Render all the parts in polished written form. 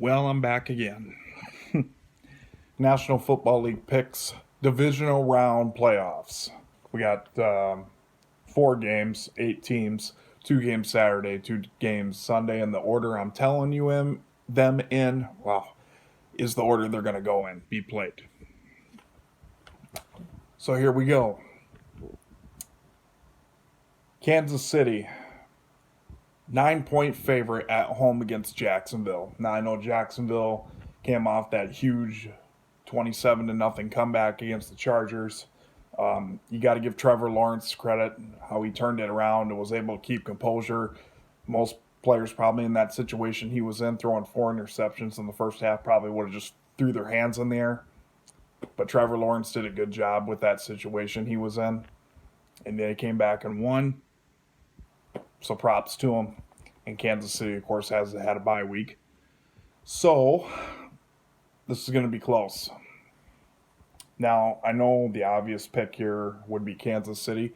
Well, I'm back again. National Football League picks divisional round playoffs. We got 4 games, 8 teams, 2 games Saturday, 2 games Sunday, and the order I'm telling you them in, well, is the order they're going to go in, be played. So here we go. Kansas City, 9-point favorite at home against Jacksonville. Now I know Jacksonville came off that huge 27-0 comeback against the Chargers. You got to give Trevor Lawrence credit, how he turned it around and was able to keep composure. Most players probably in that situation he was in, throwing 4 interceptions in the first half, probably would have just threw their hands in the air. But Trevor Lawrence did a good job with that situation he was in. And they came back and won. So props to him. And Kansas City, of course, had a bye week. So this is going to be close. Now, I know the obvious pick here would be Kansas City,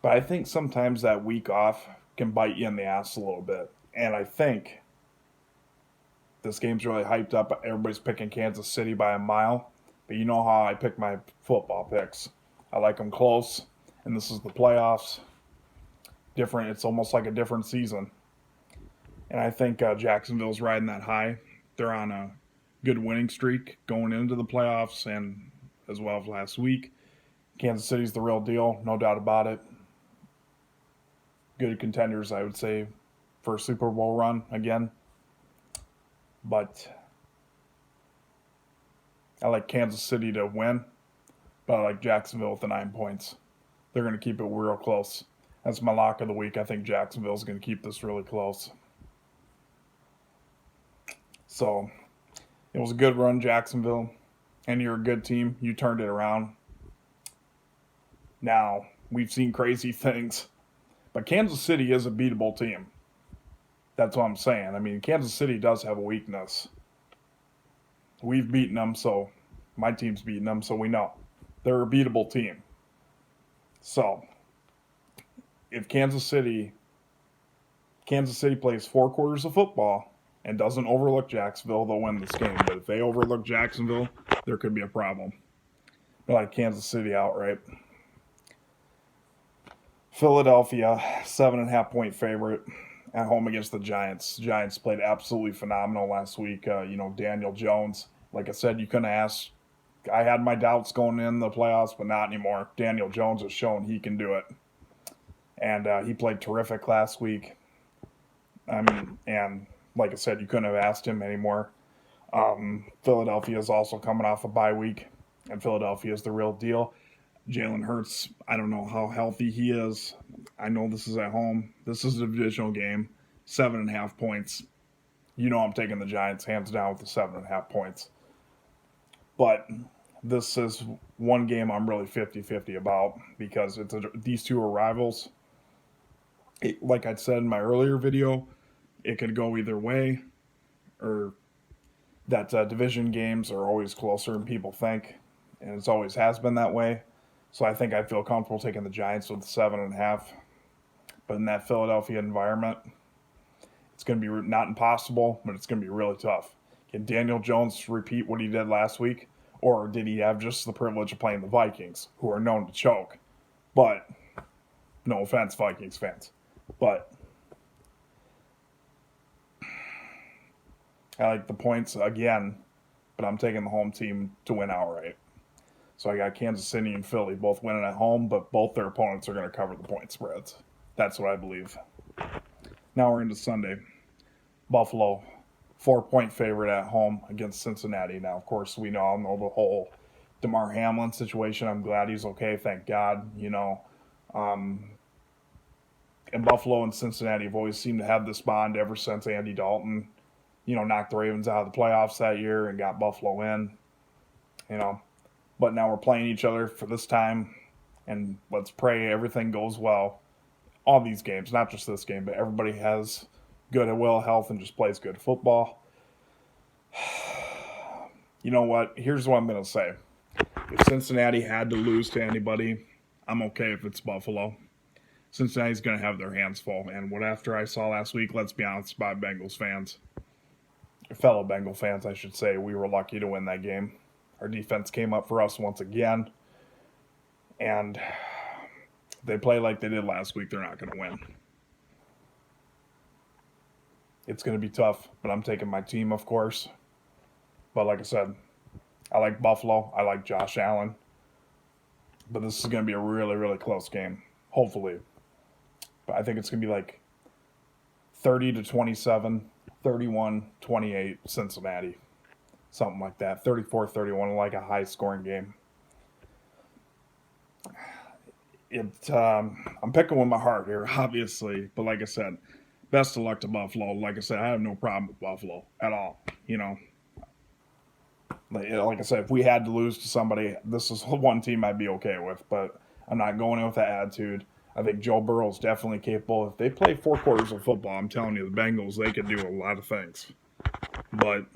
but I think sometimes that week off can bite you in the ass a little bit. And I think this game's really hyped up. Everybody's picking Kansas City by a mile, but you know how I pick my football picks. I like them close, and this is the playoffs. Different. It's almost like a different season. And I think Jacksonville's riding that high. They're on a good winning streak going into the playoffs and as well as last week. Kansas City's the real deal, no doubt about it. Good contenders, I would say, for a Super Bowl run again. But I like Kansas City to win, but I like Jacksonville with the 9 points. They're going to keep it real close. That's my lock of the week. I think Jacksonville's going to keep this really close. So it was a good run, Jacksonville, and you're a good team. You turned it around. Now, we've seen crazy things, but Kansas City is a beatable team. That's what I'm saying. I mean, Kansas City does have a weakness. We've beaten them, so my team's beaten them, so we know. They're a beatable team. So, if Kansas City plays 4 quarters of football and doesn't overlook Jacksonville, they'll win this game. But if they overlook Jacksonville, there could be a problem. I like Kansas City outright. Philadelphia, 7.5-point favorite at home against the Giants. The Giants played absolutely phenomenal last week. Daniel Jones, like I said, you couldn't ask. I had my doubts going in the playoffs, but not anymore. Daniel Jones has shown he can do it. And he played terrific last week. And like I said, you couldn't have asked him anymore. Philadelphia is also coming off a bye week, and Philadelphia is the real deal. Jalen Hurts, I don't know how healthy he is. I know this is at home. This is a divisional game. 7.5 points. You know I'm taking the Giants hands down with the 7.5 points. But this is one game I'm really 50-50 about because these two are rivals. Like I said in my earlier video, it could go either way, or that division games are always closer than people think, and it always has been that way. So I think I feel comfortable taking the Giants with the 7.5. But in that Philadelphia environment, it's going to be not impossible, but it's going to be really tough. Can Daniel Jones repeat what he did last week, or did he have just the privilege of playing the Vikings, who are known to choke? But, no offense, Vikings fans. But I like the points again, but I'm taking the home team to win outright. So I got Kansas City and Philly both winning at home, but both their opponents are going to cover the point spreads. That's what I believe. Now we're into Sunday. Buffalo, 4-point favorite at home against Cincinnati. Now, of course, we all know the whole DeMar Hamlin situation. I'm glad he's okay, thank God. And Buffalo and Cincinnati have always seemed to have this bond ever since Andy Dalton, knocked the Ravens out of the playoffs that year and got Buffalo in. But now we're playing each other for this time, and let's pray everything goes well. All these games, not just this game, but everybody has good will, health, and just plays good football. You know what? Here's what I'm going to say. If Cincinnati had to lose to anybody, I'm okay if it's Buffalo. Cincinnati's going to have their hands full. And after I saw last week, let's be honest about Bengals fans. fellow Bengal fans, I should say, we were lucky to win that game. Our defense came up for us once again, and if they play like they did last week, they're not going to win. It's going to be tough, but I'm taking my team, of course. But like I said, I like Buffalo. I like Josh Allen. But this is going to be a really, really close game, hopefully. But I think it's going to be like 30-27, 31-28 Cincinnati. Something like that. 34-31, like a high-scoring game. I'm picking with my heart here, obviously. But like I said, best of luck to Buffalo. Like I said, I have no problem with Buffalo at all. Like I said, if we had to lose to somebody, this is one team I'd be okay with. But I'm not going in with that attitude. I think Joe Burrow is definitely capable. If they play 4 quarters of football, I'm telling you, the Bengals, they could do a lot of things. But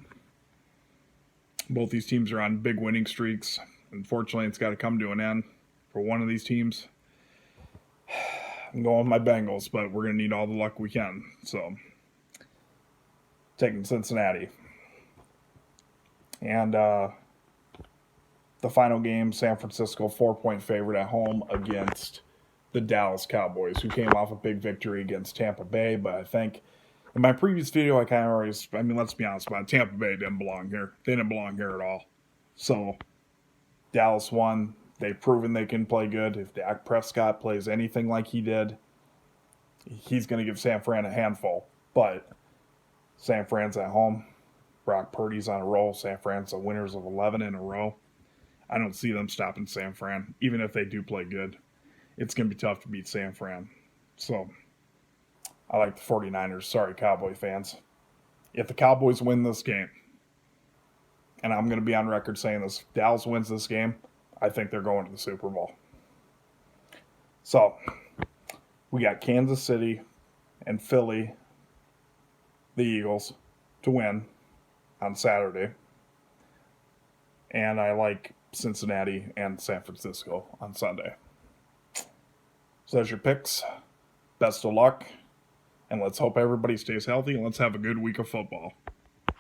both these teams are on big winning streaks. Unfortunately, it's got to come to an end for one of these teams. I'm going with my Bengals, but we're going to need all the luck we can. So, taking Cincinnati. And the final game, San Francisco, 4-point favorite at home against the Dallas Cowboys, who came off a big victory against Tampa Bay. But I think in my previous video, I kind of already, let's be honest about it, Tampa Bay didn't belong here. They didn't belong here at all. So, Dallas won. They've proven they can play good. If Dak Prescott plays anything like he did, he's going to give San Fran a handful. But San Fran's at home. Brock Purdy's on a roll. San Fran's the winners of 11 in a row. I don't see them stopping San Fran, even if they do play good. It's going to be tough to beat San Fran. So, I like the 49ers. Sorry, Cowboy fans. If the Cowboys win this game, and I'm going to be on record saying this, if Dallas wins this game, I think they're going to the Super Bowl. So, we got Kansas City and Philly, the Eagles, to win on Saturday. And I like Cincinnati and San Francisco on Sunday. So that's your picks. Best of luck. And let's hope everybody stays healthy and let's have a good week of football.